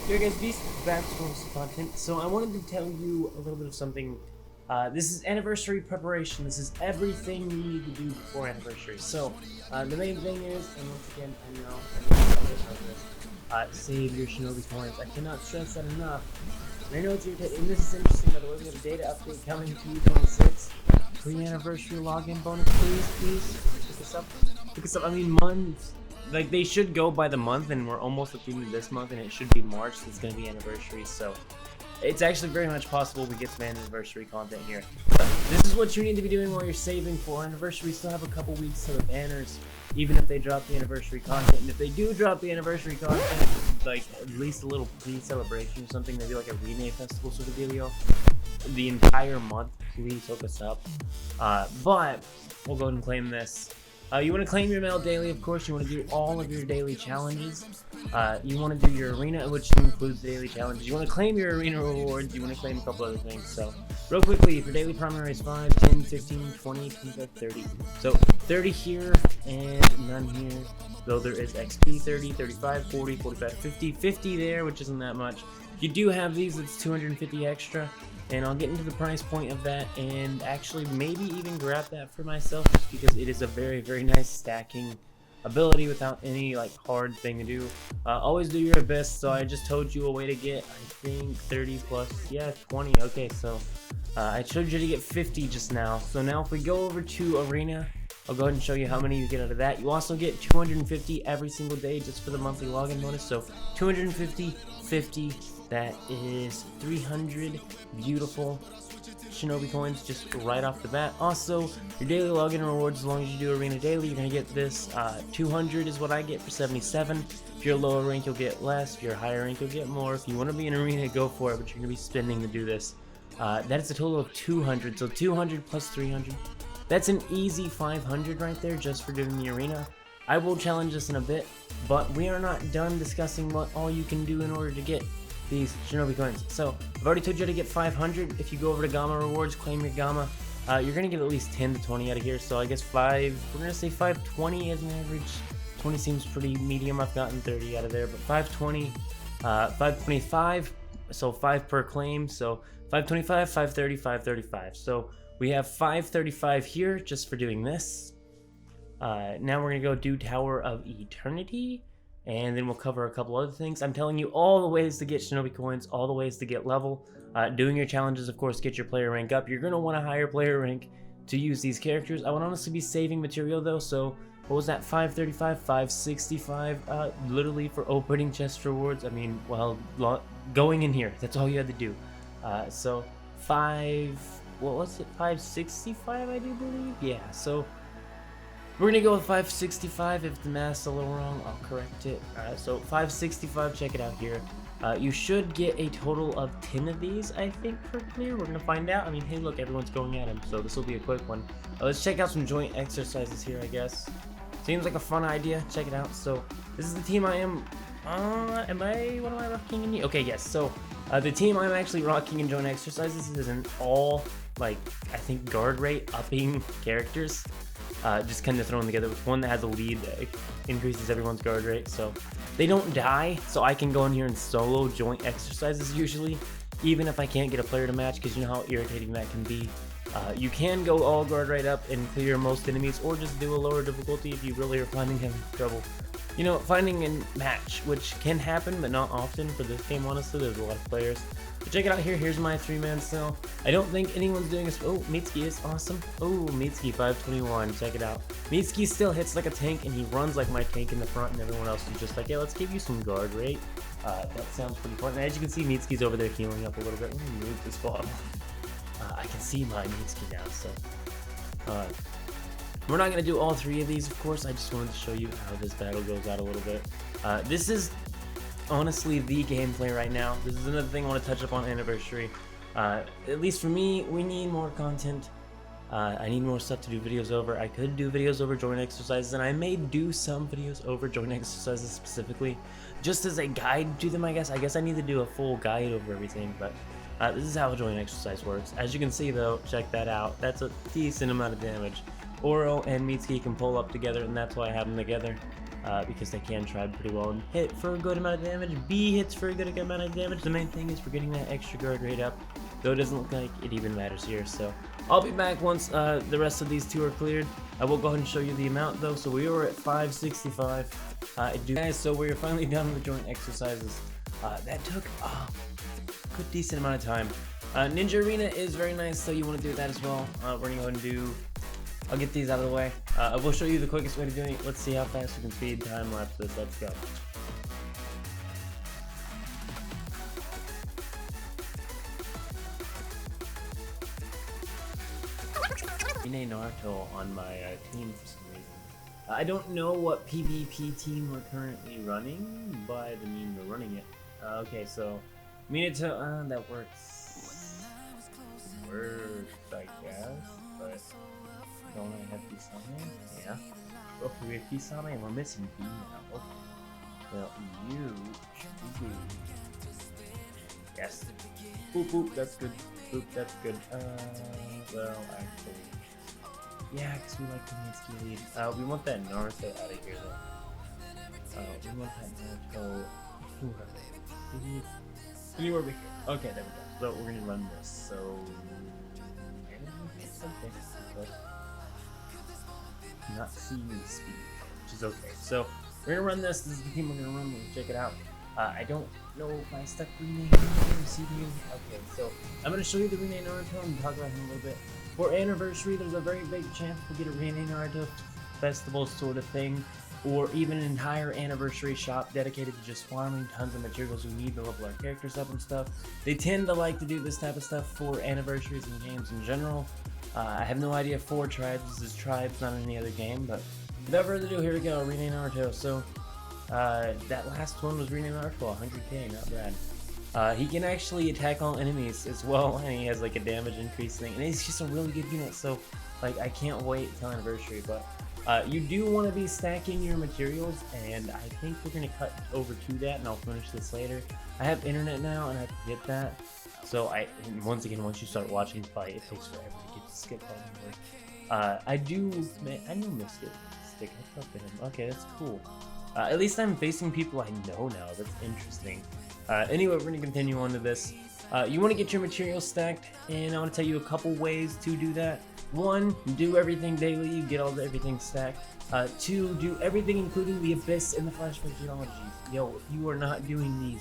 Here guys, Beast back to some content. So I wanted to tell you a little bit of something. This is anniversary preparation. This is everything you need to do before anniversary. So the main thing is, and once again, I know this, save your Shinobi coins. I cannot stress that enough. And I know it's irritating, and this is interesting by the way. We have a data update coming to 26. Pre-anniversary login bonus, please. Pick us up. I mean, months. Like, they should go by the month, and we're almost at the end of this month, and it should be March. It's going to be anniversary, so it's actually very much possible we get some anniversary content here. This is what you need to be doing while you're saving for anniversary. We still have a couple weeks to the banners, even if they drop the anniversary content. And if they do drop the anniversary content, like at least a little pre-celebration or something, maybe like a Renee Festival sort of dealio, the entire month, please hook us up. But we'll go ahead and claim this. You want to claim your mail daily, of course. You want to do all of your daily challenges. You want to do your arena, which includes daily challenges. You want to claim your arena rewards. You want to claim a couple other things. So, real quickly, for daily primary is 5, 10, 15, 20, 25, 30. So, 30 here and none here. Though there is XP 30, 35, 40, 45, 50, 50 there, which isn't that much. If you do have these, it's 250 extra. And I'll get into the price point of that and actually maybe even grab that for myself just because it is a very, very nice stacking ability without any like hard thing to do. Always do your best. So I just told you a way to get, I think 30 plus, yeah, 20. Okay, so I showed you to get 50 just now. So now if we go over to arena, I'll go ahead and show you how many you get out of that. You also get 250 every single day just for the monthly login bonus. So 250, 50, that is 300 beautiful Shinobi coins just right off the bat. Also, your daily login rewards, as long as you do arena daily, you're going to get this. 200 is what I get for 77. If you're lower rank, you'll get less. If you're higher rank, you'll get more. If you want to be in arena, go for it, but you're going to be spending to do this. That is a total of 200. So 200 plus 300. That's an easy 500 right there just for doing the arena. I will challenge this in a bit, but we are not done discussing what all you can do in order to get these Shinobi coins. So I've already told you to get 500. If you go over to Gama Rewards, claim your Gama, you're gonna get at least 10 to 20 out of here. So I guess we're gonna say 520 as an average. 20 seems pretty medium. I've gotten 30 out of there, but 520, 525, so 5 per claim. So 525, 530, 535. So we have 535 here just for doing this. Now we're gonna go do Tower of Eternity, and then we'll cover a couple other things. I'm telling you all the ways to get Shinobi coins, all the ways to get level. Doing your challenges, of course, get your player rank up. You're gonna want a higher player rank to use these characters. I would honestly be saving material though, so what was that, 535, 565, literally for opening chest rewards. I mean, well, going in here, that's all you had to do. So what was it, 565 I do believe? Yeah, so we're gonna go with 565. If the math's a little wrong, I'll correct it. So 565, check it out here. You should get a total of 10 of these, I think, per clear. We're gonna find out. I mean, hey, look, everyone's going at him, so this will be a quick one. Let's check out some joint exercises here, I guess. Seems like a fun idea. Check it out. So this is the team I am. What am I rocking in? Okay, yes. So the team I'm actually rocking in joint exercises is an all, like, I think guard rate upping characters. Just kind of thrown together with one that has a lead that increases everyone's guard rate, so they don't die. So I can go in here and solo joint exercises usually, even if I can't get a player to match, because you know how irritating that can be. You can go all guard rate up and clear most enemies, or just do a lower difficulty if you really are finding having trouble. You know, finding a match, which can happen, but not often for this game, honestly. There's a lot of players. But check it out here. Here's my 3-man cell. I don't think anyone's doing this. Oh, Mitsuki is awesome. Oh, Mitsuki 521. Check it out. Mitsuki still hits like a tank, and he runs like my tank in the front, and everyone else is just like, yeah, let's give you some guard rate. That sounds pretty fun. And as you can see, Mitsuki's over there healing up a little bit. Let me move this bottle. I can see my Mitsuki now, so we're not going to do all 3 of these, of course. I just wanted to show you how this battle goes out a little bit. This is honestly the gameplay right now. This is another thing I want to touch up on anniversary. At least for me, we need more content. I need more stuff to do videos over. I could do videos over joint exercises, and I may do some videos over joint exercises specifically, just as a guide to them, I guess. I guess I need to do a full guide over everything, but this is how a joint exercise works. As you can see though, check that out. That's a decent amount of damage. Oro and Mitsuki can pull up together, and that's why I have them together. because they can tribe pretty well and hit for a good amount of damage. B hits for a good amount of damage. The main thing is for getting that extra guard rate up, though it doesn't look like it even matters here. So I'll be back once the rest of these two are cleared. I will go ahead and show you the amount though. So we were at 565. Guys, so we're finally done with the joint exercises. That took a good decent amount of time. Ninja Arena is very nice, so you want to do that as well. We're gonna go ahead and do. I'll get these out of the way. I will show you the quickest way to doing it. Let's see how fast you can speed time lapse this. Let's go. Renee Naruto on my team for some reason. I don't know what PvP team we're currently running, but I mean we're running it. Okay, so Minato, that works, I guess, but don't I have Kisame? Yeah. Okay, we have Kisame and we're missing B now. Okay. Well, you should be. Yes. Boop boop, that's good. Boop, that's good. Well, actually. Yeah, because we like the Mitsuki lead. We want that Naruto out of here though. We want that Naruto. Anywhere we can. Okay, there we go. So we're gonna run this. So okay. Not seeing the speed, which is okay. So we're gonna run this. This is the team we're gonna run. We're gonna check it out. I don't know if I stuck rename receiving. Okay, so I'm gonna show you the rename Naruto and talk about him a little bit. For anniversary, there's a very big chance we'll get a rename Naruto festival sort of thing, or even an entire anniversary shop dedicated to just farming tons of materials we need to level our characters up and stuff. They tend to like to do this type of stuff for anniversaries and games in general. I have no idea for tribes. This is tribes, not any other game, but without further ado, here we go, rename Naruto. So, that last one was rename Naruto, 100k, not bad. He can actually attack all enemies as well, and he has like a damage increase thing, and he's just a really good unit, so like I can't wait till anniversary. But you do want to be stacking your materials, and I think we're going to cut over to that, and I'll finish this later. I have internet now, and I have to get that. So once again, once you start watching fight, it takes forever to get to skip on. I know Mystic. I talked to him. Okay, that's cool. At least I'm facing people I know now. That's interesting. Anyway, we're gonna continue on to this. You want to get your materials stacked, and I want to tell you a couple ways to do that. One, do everything daily. You get everything stacked. Two, do everything including the Abyss and the Flashback Geologies. Yo, if you are not doing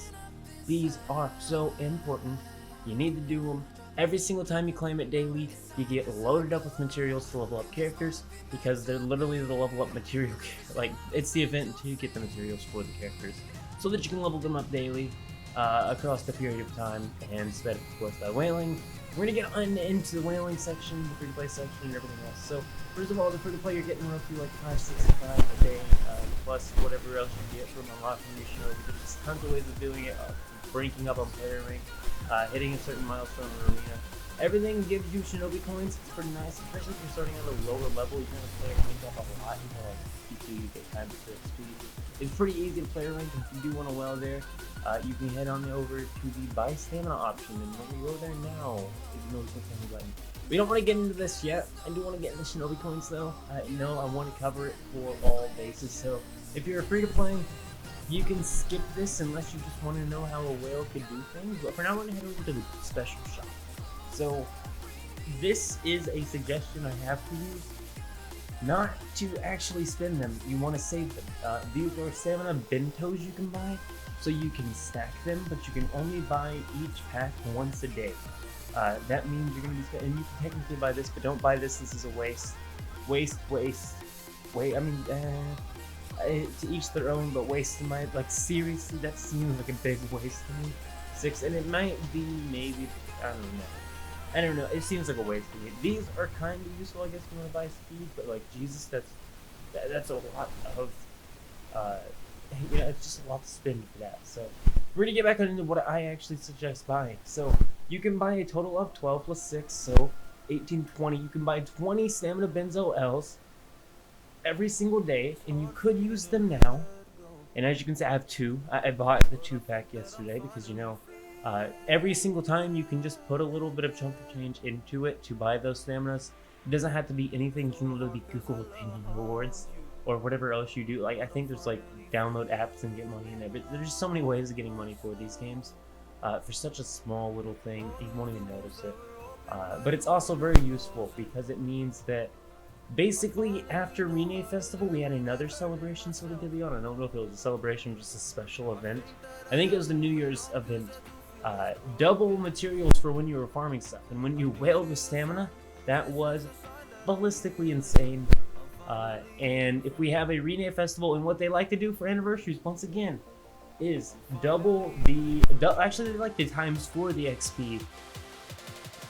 these are so important. You need to do them every single time you claim it daily. You get loaded up with materials to level up characters, because they're literally the level up material. Like, it's the event to get the materials for the characters, so that you can level them up daily across the period of time, and sped of course by whaling. We're gonna get into the whaling section, the free-to-play section, and everything else. So first of all, the free-to-play, you're getting roughly like 565 a day, plus whatever else you get from unlocking your Shinobi. There's just tons of ways of doing it. Ranking up on player rank, hitting a certain milestone in arena. Everything gives you Shinobi coins. It's pretty nice, especially if you're starting at a lower level. You can player rank up a lot. You can like P2, you get time to speed. It's pretty easy to player rank. If you do want to well there, you can head on over to the buy stamina option, and when we go there now, ignore the click button. We don't want to get into this yet. I do want to get into Shinobi coins though. No, I want to cover it for all bases. So if you're free to play, you can skip this unless you just want to know how a whale could do things. But for now, we're going to head over to the special shop. So this is a suggestion I have for you. Not to actually spend them, you want to save them. These are stamina bentos you can buy, so you can stack them, but you can only buy each pack once a day. That means you're going to be spending, and you can technically buy this, but don't buy this. This is a waste. I mean, to each their own, but waste in my, like, seriously, that seems like a big waste to me. 6, and it might be, maybe, I don't know, it seems like a waste to me. These are kind of useful, I guess, if you want to buy speed, but like, Jesus, that's a lot of, it's just a lot to spend for that. So we're gonna get back into what I actually suggest buying. So you can buy a total of 12 plus 6, so 18, 20. You can buy 20 stamina benzo L's every single day, and you could use them now. And as you can see, I have 2. I bought the 2-pack yesterday because, you know, every single time you can just put a little bit of chunk of change into it to buy those staminas. It doesn't have to be anything. You can literally be Google Opinion Rewards. or whatever else you do. Like, I think there's like download apps and get money in there, but there's just so many ways of getting money for these games. For such a small little thing, you won't even notice it. But it's also very useful because it means that basically after Rene Festival we had another celebration sort of deal. I don't know if it was a celebration or just a special event. I think it was the New Year's event. Double materials for when you were farming stuff, and when you whaled with stamina, that was ballistically insane. And if we have a Rene Festival, and what they like to do for anniversaries once again is actually they like the times for the XP.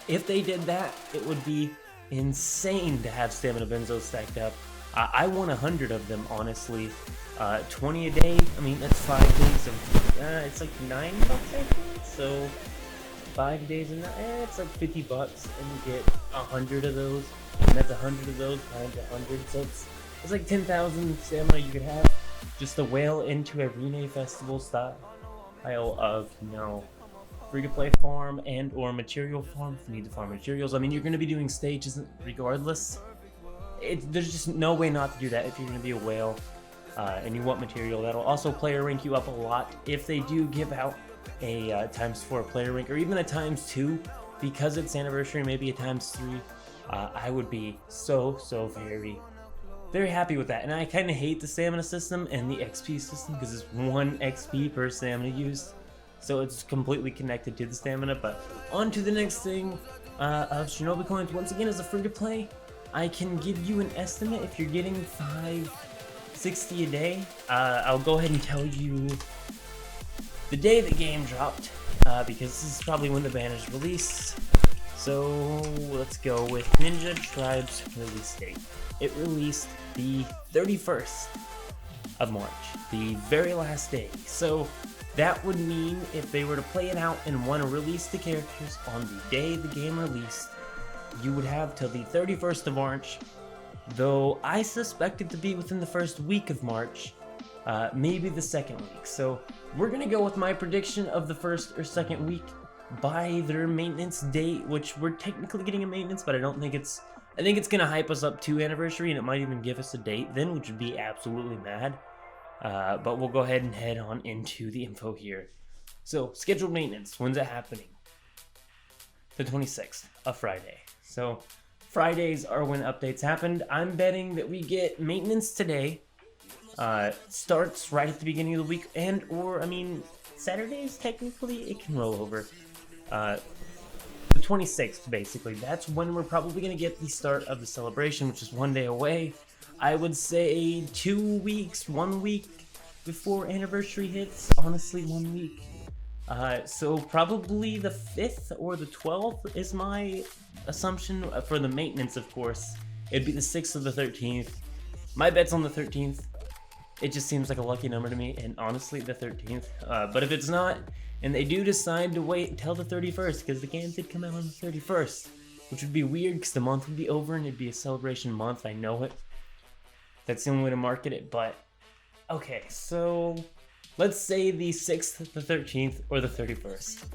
If they did that, it would be insane to have stamina benzos stacked up. I want 100 of them, honestly. 20 a day, I mean, that's 5 days of, it's like $9, I think, so 5 days and it's like $50, and you get 100 of those, and that's 100 of those times 100, so it's like 10,000 stamina you could have just to whale into a Rene Festival style of, you know, free-to-play farm and or material farm. If you need to farm materials, I mean, you're going to be doing stages regardless. There's just no way not to do that if you're going to be a whale and you want material. That'll also player rank you up a lot if they do give out a ×4 player rank, or even a ×2, because it's anniversary, maybe a ×3. I would be so very happy with that. And I kind of hate the stamina system and the XP system because it's 1 XP per stamina used, so it's completely connected to the stamina. But on to the next thing of Shinobi coins. Once again, as a free-to-play, I can give you an estimate if you're getting 560 a day. I'll go ahead and tell you the day the game dropped, because this is probably when the banner's released. So let's go with Ninja Tribe's release date. It released the 31st of March, the very last day. So that would mean if they were to play it out and want to release the characters on the day the game released, you would have till the 31st of March, though I suspect it to be within the first week of March, maybe the second week. So we're going to go with my prediction of the first or second week by their maintenance date, which we're technically getting a maintenance, but I think it's going to hype us up to anniversary, and it might even give us a date then, which would be absolutely mad. But we'll go ahead and head on into the info here. So, scheduled maintenance, when's it happening? The 26th, a Friday. So, Fridays are when updates happened. I'm betting that we get maintenance today. Starts right at the beginning of the week, and or, I mean, Saturdays, technically, it can roll over. The 26th, basically. That's when we're probably going to get the start of the celebration, which is 1 day away. I would say 2 weeks, 1 week before anniversary hits. Honestly, 1 week. So probably the 5th or the 12th is my assumption for the maintenance, of course. It'd be the 6th or the 13th. My bet's on the 13th. It just seems like a lucky number to me, and honestly, the 13th. But if it's not, and they do decide to wait until the 31st, because the game did come out on the 31st, which would be weird because the month would be over and it'd be a celebration month, I know it. That's the only way to market it, but okay, so let's say the 6th, the 13th, or the 31st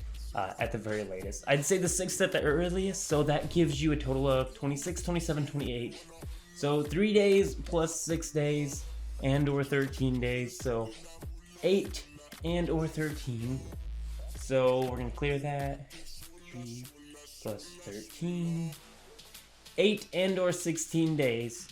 at the very latest. I'd say the 6th at the earliest, so that gives you a total of 26, 27, 28. So 3 days plus 6 days and or 13 days, so 8 and or 13. So we're going to clear that. 3 plus 13. 8 and or 16 days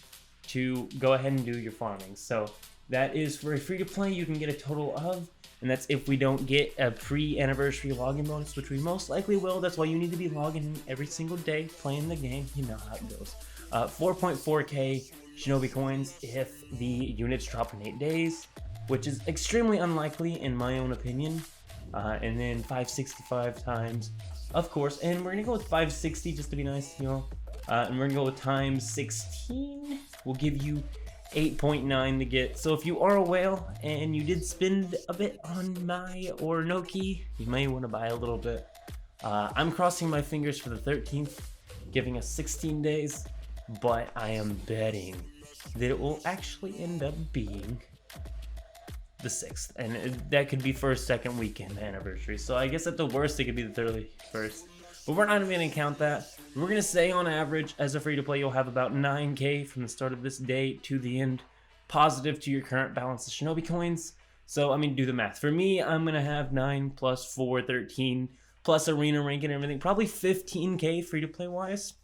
to go ahead and do your farming. So that is for a free-to-play. You can get a total of, and that's if we don't get a pre-anniversary login bonus, which we most likely will. That's why you need to be logging in every single day playing the game. You know how it goes. 4.4k Shinobi coins if the units drop in 8 days, which is extremely unlikely in my own opinion. And then 565 times, of course, and we're gonna go with 560 just to be nice, you know. And we're gonna go with times 16. We'll give you 8.9 to get. So if you are a whale and you did spend a bit on my or Noki, you may want to buy a little bit. I'm crossing my fingers for the 13th, giving us 16 days, but I am betting that it will actually end up being the 6th, and that could be first, second weekend anniversary. So I guess at the worst it could be the 31st, but we're not even going to count that. We're going to say on average as a free-to-play you'll have about 9k from the start of this day to the end positive to your current balance of Shinobi coins. So, I mean, do the math. For me, I'm going to have 9 plus 4, 13, plus arena rank and everything. Probably 15k free-to-play wise.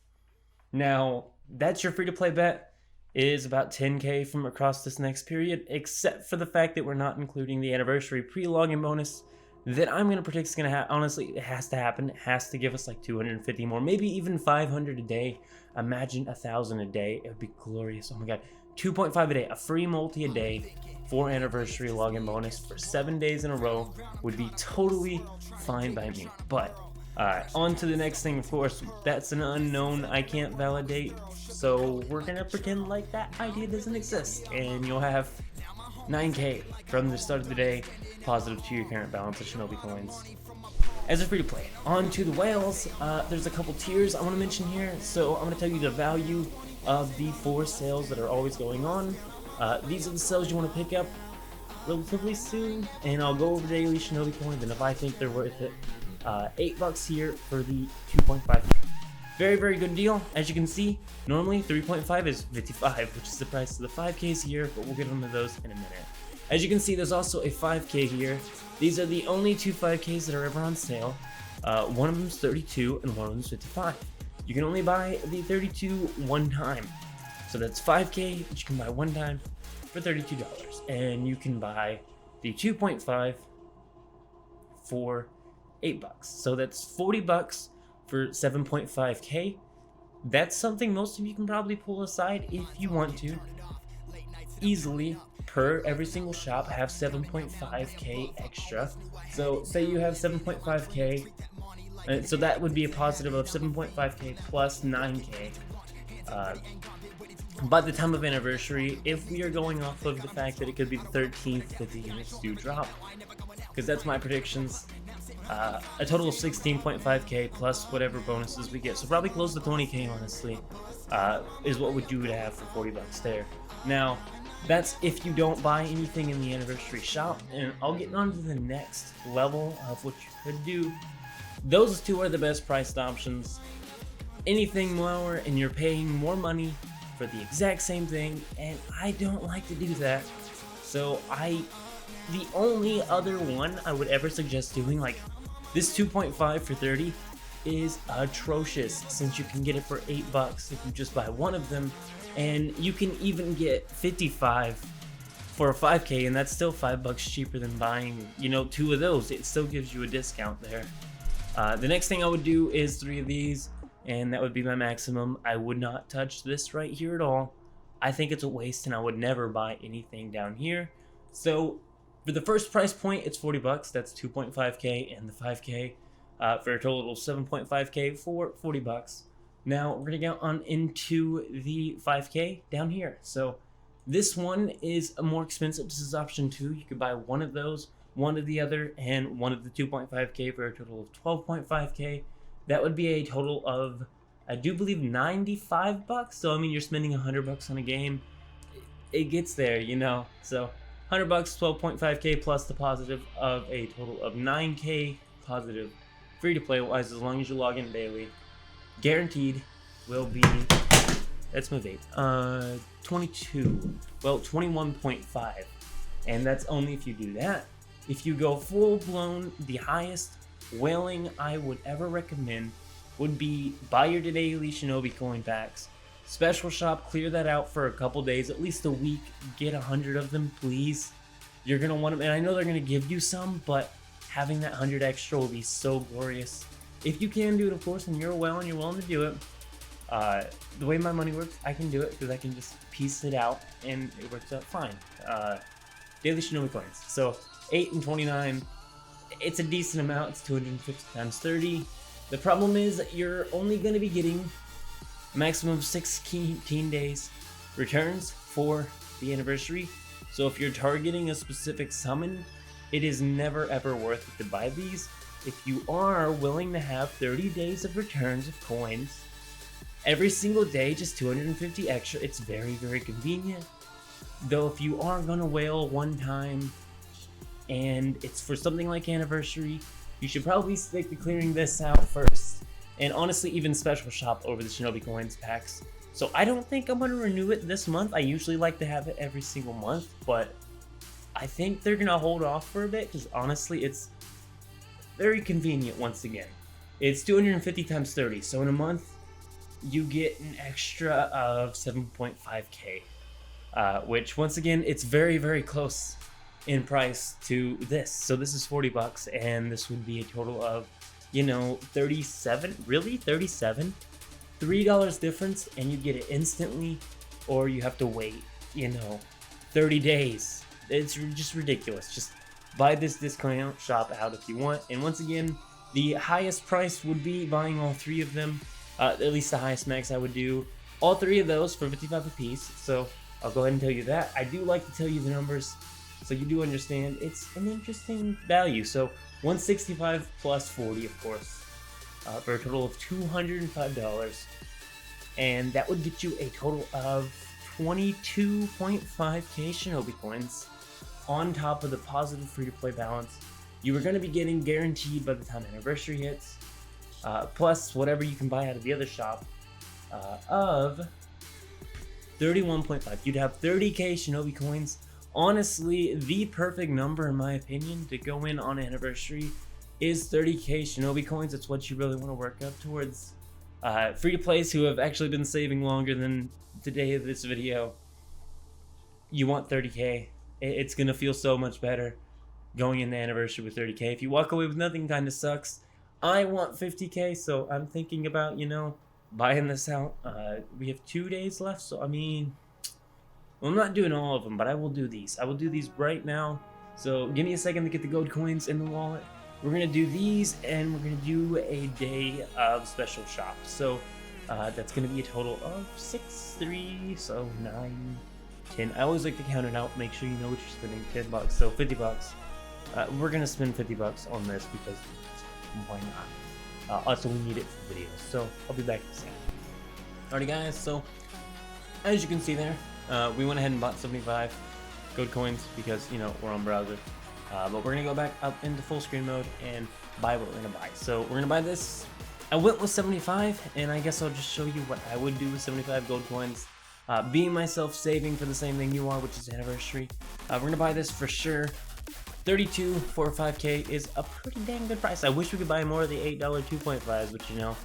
Now, that's your free-to-play bet. Is about 10k from across this next period, except for the fact that we're not including the anniversary pre-login bonus that I'm going to predict is going to happen. Honestly, it has to happen. It has to give us like 250 more, maybe even 500 a day. Imagine 1,000 a day. It would be glorious. Oh my god. 2.5 a day, a free multi a day for anniversary login bonus for 7 days in a row would be totally fine by me. But on to the next thing, of course. That's an unknown I can't validate, so we're gonna pretend like that idea doesn't exist, and you'll have 9k from the start of the day positive to your current balance of Shinobi coins as a free-to-play. On to the whales. There's a couple tiers I want to mention here. So I'm going to tell you the value of the 4 sales that are always going on. These are the sales you want to pick up relatively soon, and I'll go over daily Shinobi coins and if I think they're worth it. $8 here for the 2.5. Very, very good deal. As you can see, normally 3.5 is 55, which is the price of the 5Ks here, but we'll get into those in a minute. As you can see, there's also a 5K here. These are the only 2 5Ks that are ever on sale. One of them is 32 and one of them is 55. You can only buy the 32 one time. So that's 5K that you can buy one time for $32. And you can buy the 2.5 for $8. So that's $40 for 7.5K. That's something most of you can probably pull aside if you want to. Easily, per every single shop, have 7.5k extra. So say you have 7.5k, so that would be a positive of 7.5k plus 9k by the time of anniversary, if we are going off of the fact that it could be the 13th that the units do drop, because that's my predictions. A total of 16.5k plus whatever bonuses we get, so probably close to 20k honestly, is what would you would have for $40 there. Now, that's if you don't buy anything in the anniversary shop, and I'll get on to the next level of what you could do. Those 2 are the best priced options. Anything lower and you're paying more money for the exact same thing, and I don't like to do that. So the only other one I would ever suggest doing, like this 2.5 for 30 is atrocious, since you can get it for $8 if you just buy one of them. And you can even get 55 for a 5k, and that's still $5 cheaper than buying, 2 of those. It still gives you a discount there. The next thing I would do is 3 of these, and that would be my maximum. I would not touch this right here at all. I think it's a waste, and I would never buy anything down here. So for the first price point, it's $40. That's 2.5k and the 5k for a total of 7.5k for $40. Now we're gonna go on into the 5k down here. So this one is more expensive. This is option 2. You could buy one of those, one of the other, and one of the 2.5k for a total of 12.5k. That would be a total of, I do believe, $95. So I mean, you're spending $100 on a game. It gets there, So $100, 12.5k plus the positive of a total of 9k positive, free to play wise, as long as you log in daily. Guaranteed will be, let's move 21.5, and that's only if you do that. If you go full blown, the highest whaling I would ever recommend would be buy your daily Shinobi coin packs, special shop, clear that out for a couple days, at least a week, get 100 of them, please. You're gonna want them, and I know they're gonna give you some, but having that 100 extra will be so glorious. If you can do it, of course, and you're a whale and you're willing to do it. The way my money works, I can do it because I can just piece it out and it works out fine. Daily Shinobi coins. So 8 and 29, it's a decent amount. It's 250 times 30. The problem is that you're only going to be getting a maximum of 16 days returns for the anniversary. So if you're targeting a specific summon, it is never ever worth it to buy these. If you are willing to have 30 days of returns of coins every single day, just 250 extra, it's very, very convenient. Though if you are gonna whale one time and it's for something like anniversary, you should probably stick to clearing this out first. And honestly, even special shop over the Shinobi coins packs So I don't think I'm gonna renew it this month. I usually like to have it every single month, but I think they're gonna hold off for a bit because honestly, it's very convenient. Once again, it's 250 times 30, so in a month you get an extra of 7.5k, which once again, it's very close in price to this. So this is 40 bucks, and this would be a total of, you know, 37. Really, 37. $3 difference, and you get it instantly, or you have to wait, you know, 30 days. It's just ridiculous. Just buy this discount, shop out if you want. And once again, the highest price would be buying all 3 of them. At least the highest max I would do all 3 of those for 55 a piece. So I'll go ahead and tell you that. I do like to tell you the numbers so you do understand it's an interesting value. So 165 plus 40, of course, for a total of $205, and that would get you a total of 22.5k Shinobi coins on top of the positive free-to-play balance you were going to be getting guaranteed by the time anniversary hits, plus whatever you can buy out of the other shop, of 31.5. You'd have 30k Shinobi coins. Honestly, the perfect number in my opinion to go in on anniversary is 30k Shinobi coins. It's what you really want to work up towards. Free-to-plays who have actually been saving longer than the day of this video, you want 30k. It's gonna feel so much better going into anniversary with 30k. If you walk away with nothing, kind of sucks. I want 50k, so I'm thinking about, you know, buying this out. We have 2 days left, so I mean, well, I'm not doing all of them, but I will do these. I will do these right now. So give me a second to get the gold coins in the wallet. We're gonna do these, and we're gonna do a day of special shops. So that's gonna be a total of 6, 3, so 9, 10. I always like to count it out, make sure you know what you're spending. 10 bucks, so 50 bucks. We're gonna spend 50 bucks on this because why not? Also, we need it for videos. So I'll be back in a second. Alrighty, guys. So as you can see there, we went ahead and bought 75 gold coins because, you know, we're on browser. But we're gonna go back up into full screen mode and buy what we're gonna buy. So we're gonna buy this. I went with 75, and I guess I'll just show you what I would do with 75 gold coins. Being myself saving for the same thing you are, which is anniversary. We're gonna buy this for sure. 32 for 5k is a pretty dang good price. I wish we could buy more of the $8 2.5s, but you know,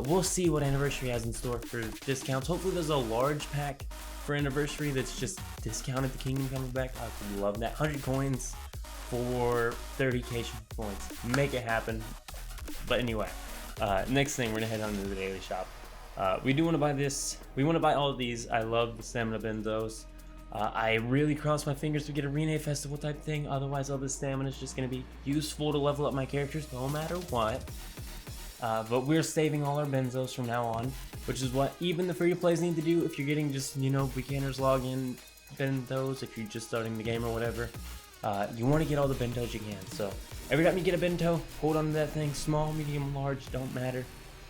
we'll see what anniversary has in store for discounts. Hopefully there's a large pack for anniversary that's just discounted the Kingdom coming back. I would love that. 100 coins for 30k points. Make it happen. But anyway, next thing, we're gonna head on to the daily shop. We do want to buy this. We want to buy all of these. I love the stamina benzos. I really cross my fingers to get a Rene Festival type thing. Otherwise, all this stamina is just going to be useful to level up my characters no matter what. But we're saving all our benzos from now on, which is what even the free-to-plays need to do if you're getting just, you know, beginners login benzos, if you're just starting the game or whatever. You want to get all the bentos you can. So every time you get a bento, hold on to that thing. Small, medium, large, don't matter.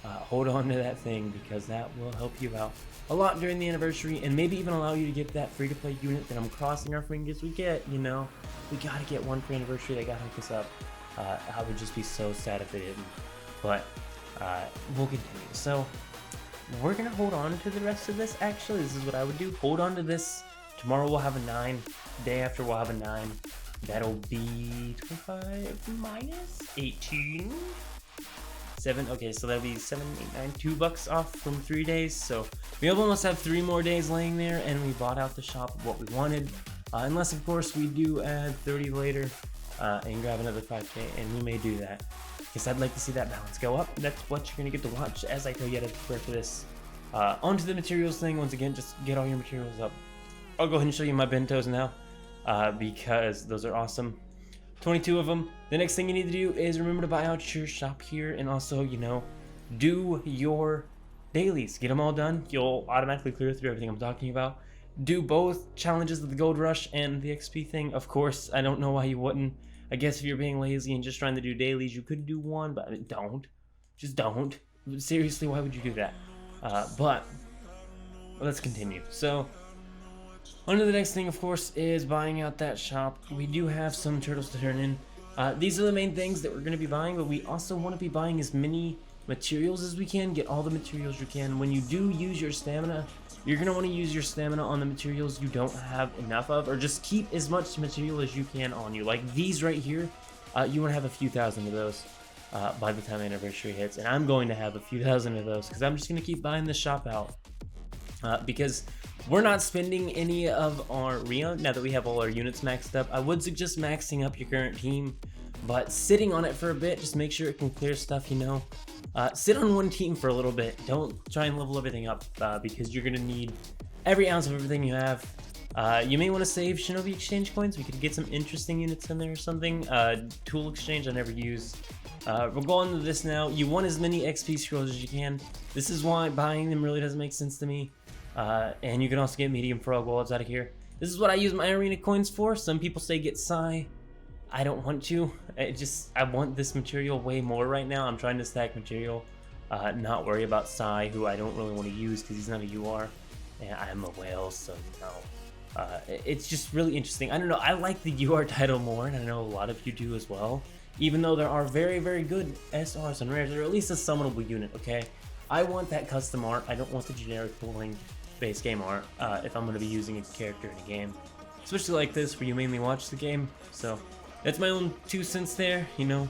Hold on to that thing because that will help you out a lot during the anniversary, and maybe even allow you to get that free-to-play unit that I'm crossing our fingers we get. You know, we gotta get one for anniversary. They gotta hook us up. I would just be so sad if they didn't, but we'll continue. So we're gonna hold on to the rest of this. Actually, this is what I would do. Hold on to this. Tomorrow we'll have a 9. Day after we'll have a 9. That'll be 25 minus 18. 7. Okay, so that'll be 7, 8, 9, $2 off from 3 days. So we almost have 3 more days laying there, and we bought out the shop of what we wanted. Unless, of course, we do add 30 later and grab another 5k, and we may do that because I'd like to see that balance go up. That's what you're gonna get to watch as I tell you how to prepare for this. Onto the materials thing. Once again, just get all your materials up. I'll go ahead and show you my bentos now because those are awesome. 22 of them. The next thing you need to do is remember to buy out your shop here, and also, you know, do your dailies. Get them all done. You'll automatically clear through everything I'm talking about. Do both challenges of the gold rush and the XP thing. Of course, I don't know why you wouldn't. I guess if you're being lazy and just trying to do dailies, you could do one, but don't. Just don't. Seriously, why would you do that? But let's continue. So on to the next thing, of course, is buying out that shop. We do have some turtles to turn in. These are the main things that we're going to be buying, but we also want to be buying as many materials as we can. Get all the materials you can. When you do use your stamina, you're going to want to use your stamina on the materials you don't have enough of, or just keep as much material as you can on you. Like these right here, you want to have a few thousand of those by the time anniversary hits, and I'm going to have a few thousand of those because I'm just going to keep buying the shop out because we're not spending any of our Rio now that we have all our units maxed up. I would suggest maxing up your current team, but sitting on it for a bit, just make sure it can clear stuff, you know. Sit on one team for a little bit. Don't try and level everything up because you're going to need every ounce of everything you have. You may want to save Shinobi exchange coins. We could get some interesting units in there or something. Tool exchange I never use. We'll go on to this now. You want as many XP scrolls as you can. This is why buying them really doesn't make sense to me. And you can also get medium frog wallets out of here. This is what I use my arena coins for. Some people say get Psy. I don't want to. I want this material way more right now. I'm trying to stack material, not worry about Psy, who I don't really want to use because he's not a UR, and I'm a whale, so you know. It's just really interesting. I don't know. I like the UR title more, and I know a lot of you do as well. Even though there are very, very good SRs and rares, or at least a summonable unit. Okay, I want that custom art. I don't want the generic pulling base game art if I'm going to be using a character in a game, especially like this where you mainly watch the game. So that's my own 2 cents there, you know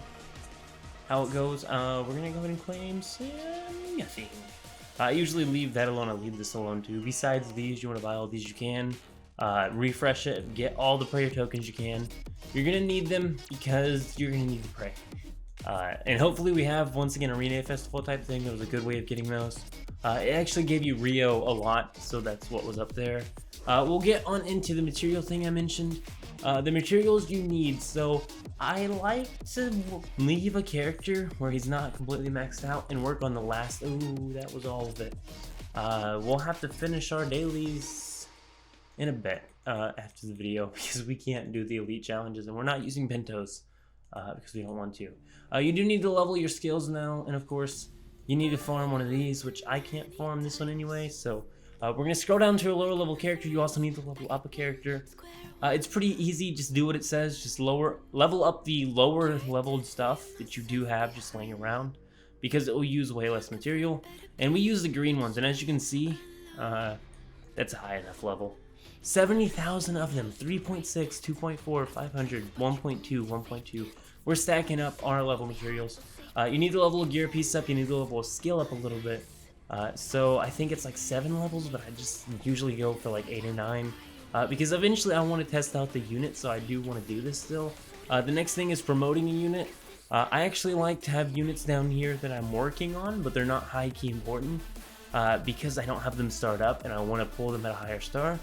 how it goes. We're gonna go ahead and claim nothing. I usually leave that alone. I leave this alone too. Besides these, you want to buy all these you can. Refresh it, get all the prayer tokens you can. You're gonna need them because you're gonna need to pray. And hopefully we have, once again, a Arena Festival type thing. That was a good way of getting those. It actually gave you Rio a lot, so that's what was up there. We'll get on into the material thing I mentioned. The materials you need. So I like to leave a character where he's not completely maxed out and work on the last. Ooh, that was all of it. We'll have to finish our dailies in a bit after the video because we can't do the elite challenges and we're not using bentos because we don't want to. You do need to level your skills now, and of course you need to farm one of these, which I can't farm this one anyway. So we're going to scroll down to a lower level character. You also need to level up a character. It's pretty easy. Just do what it says. Just level up the lower leveled stuff that you do have just laying around, because it will use way less material. And we use the green ones, and as you can see, that's a high enough level. 70,000 of them. 3.6, 2.4, 500, 1.2, 1.2. We're stacking up our level materials. You need to level a gear piece up. You need to level a skill up a little bit. So I think it's like 7 levels, but I just usually go for like 8 or 9. Because eventually I want to test out the unit, so I do want to do this still. The next thing is promoting a unit. I actually like to have units down here that I'm working on, but they're not high key important because I don't have them start up and I want to pull them at a higher star.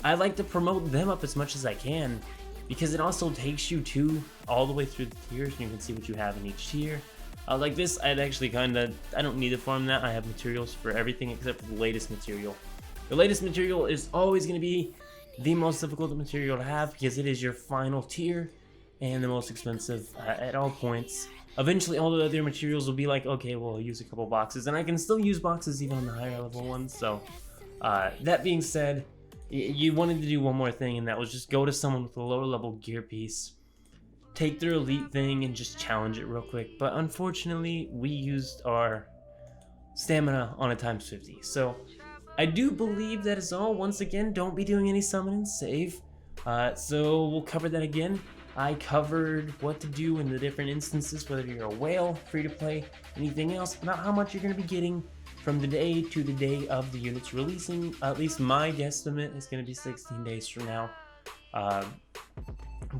I like to promote them up as much as I can because it also takes you all the way through the tiers, and you can see what you have in each tier. Like this, I don't need to farm that. I have materials for everything except for the latest material. The latest material is always going to be the most difficult material to have because it is your final tier and the most expensive at all points. Eventually all the other materials will be like, okay, well, I'll use a couple boxes, and I can still use boxes even on the higher level ones. So that being said, you wanted to do one more thing, and that was just go to someone with a lower level gear piece, take their elite thing and just challenge it real quick. But unfortunately we used our stamina on a times 50. So I do believe that is all. Once again, don't be doing any summon and save. So we'll cover that again. I covered what to do in the different instances, whether you're a whale, free to play, anything else, about how much you're going to be getting from the day to the day of the units releasing. At least my guesstimate is going to be 16 days from now.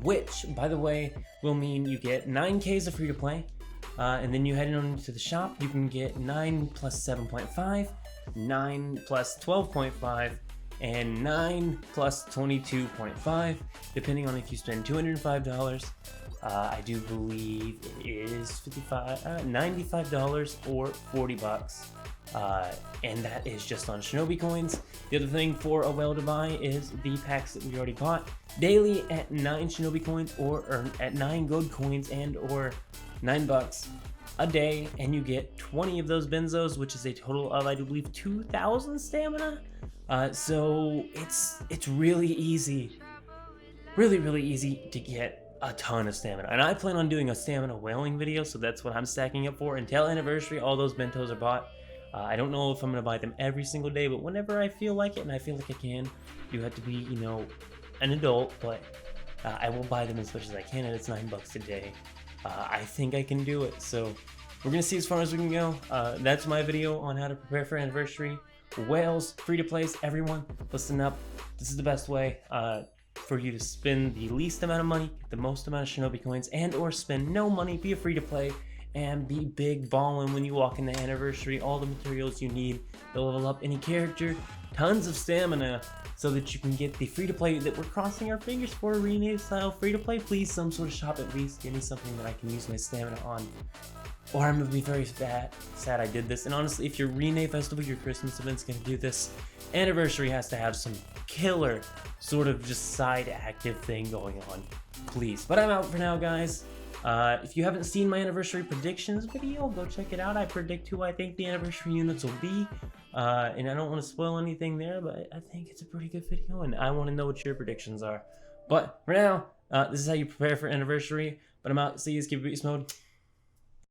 Which, by the way, will mean you get 9Ks of free to play. And then you head on to the shop, you can get 9 plus 7.5. 9 plus 12.5, and 9 plus 22.5, depending on if you spend $205. I do believe it is $95 or $40. And that is just on Shinobi coins. The other thing for a whale to buy is the packs that we already bought. Daily at 9 Shinobi coins or at 9 gold coins and or $9 a day, and you get 20 of those benzos, which is a total of, I do believe, 2,000 stamina. So it's really easy, really easy to get a ton of stamina. And I plan on doing a stamina whaling video, so that's what I'm stacking up for. Until anniversary, all those bentos are bought. I don't know if I'm going to buy them every single day, but whenever I feel like it, and I feel like I can, you have to be, you know, an adult, but I will buy them as much as I can, and it's $9 a day. I think I can do it, so we're going to see as far as we can go. That's my video on how to prepare for anniversary. Whales, free to place, everyone, listen up. This is the best way for you to spend the least amount of money, get the most amount of Shinobi coins, and or spend no money, be a free to play, and be big ballin' when you walk into anniversary. All the materials you need to level up any character, tons of stamina, so that you can get the free to play that we're crossing our fingers for, rename style free to play. Please, some sort of shop at least, give me something that I can use my stamina on, or I'm gonna be very sad I did this. And honestly, if your Rename Festival, your Christmas event's gonna do this, anniversary has to have some killer sort of just side active thing going on, please. But I'm out for now, guys. If you haven't seen my anniversary predictions video, go check it out. I predict who I think the anniversary units will be. And I don't want to spoil anything there, but I think it's a pretty good video, and I want to know what your predictions are. But for now, this is how you prepare for anniversary. But I'm out. See you. Keep beast mode.